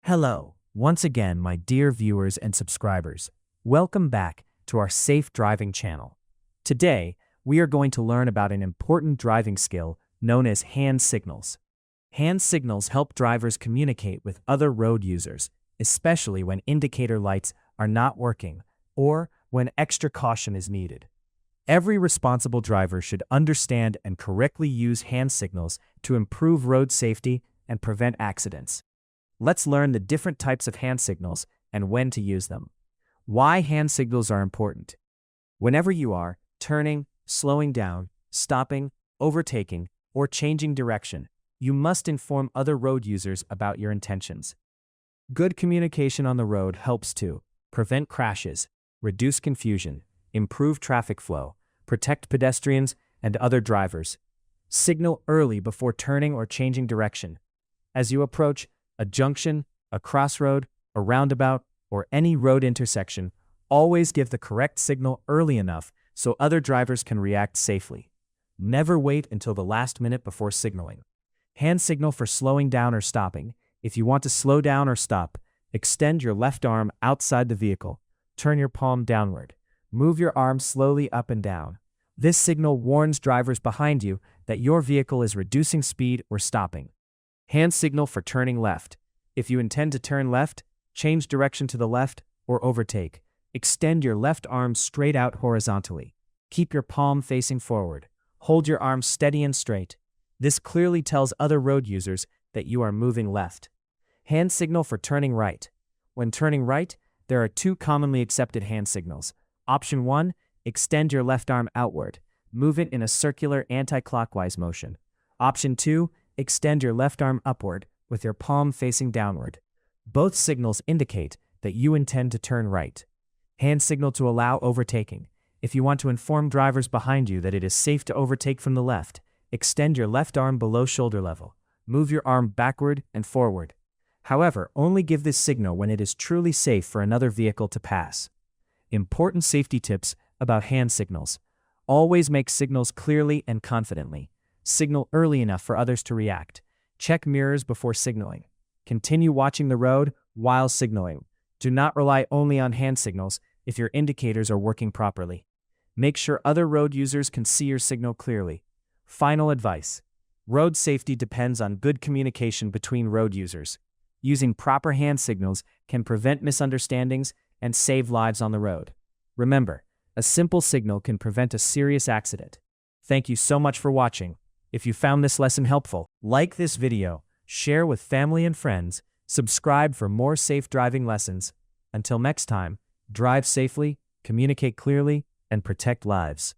Hello, once again, my dear viewers and subscribers. Welcome back to our Safe Driving channel. Today, we are going to learn about an important driving skill known as hand signals. Hand signals help drivers communicate with other road users, especially when indicator lights are not working or when extra caution is needed. Every responsible driver should understand and correctly use hand signals to improve road safety and prevent accidents. Let's learn the different types of hand signals and when to use them. Why hand signals are important. Whenever you are turning, slowing down, stopping, overtaking, or changing direction, you must inform other road users about your intentions. Good communication on the road helps to prevent crashes, reduce confusion, improve traffic flow, protect pedestrians and other drivers. Signal early before turning or changing direction. As you approach a junction, a crossroad, a roundabout, or any road intersection, always give the correct signal early enough so other drivers can react safely. Never wait until the last minute before signaling. Hand signal for slowing down or stopping. If you want to slow down or stop, extend your left arm outside the vehicle. Turn your palm downward. Move your arm slowly up and down. This signal warns drivers behind you that your vehicle is reducing speed or stopping. Hand signal for turning left. If you intend to turn left, change direction to the left, or overtake. Extend your left arm straight out horizontally. Keep your palm facing forward. Hold your arm steady and straight. This clearly tells other road users that you are moving left. Hand signal for turning right. When turning right, there are two commonly accepted hand signals. Option 1, extend your left arm outward. Move it in a circular anti-clockwise motion. Option 2, extend your left arm upward with your palm facing downward. Both signals indicate that you intend to turn right. Hand signal to allow overtaking. If you want to inform drivers behind you that it is safe to overtake from the left, extend your left arm below shoulder level. Move your arm backward and forward. However, only give this signal when it is truly safe for another vehicle to pass. Important safety tips about hand signals. Always make signals clearly and confidently. Signal early enough for others to react. Check mirrors before signaling. Continue watching the road while signaling. Do not rely only on hand signals if your indicators are working properly. Make sure other road users can see your signal clearly. Final advice. Road safety depends on good communication between road users. Using proper hand signals can prevent misunderstandings and save lives on the road. Remember, a simple signal can prevent a serious accident. Thank you so much for watching. If you found this lesson helpful, like this video, share with family and friends, subscribe for more safe driving lessons. Until next time, drive safely, communicate clearly, and protect lives.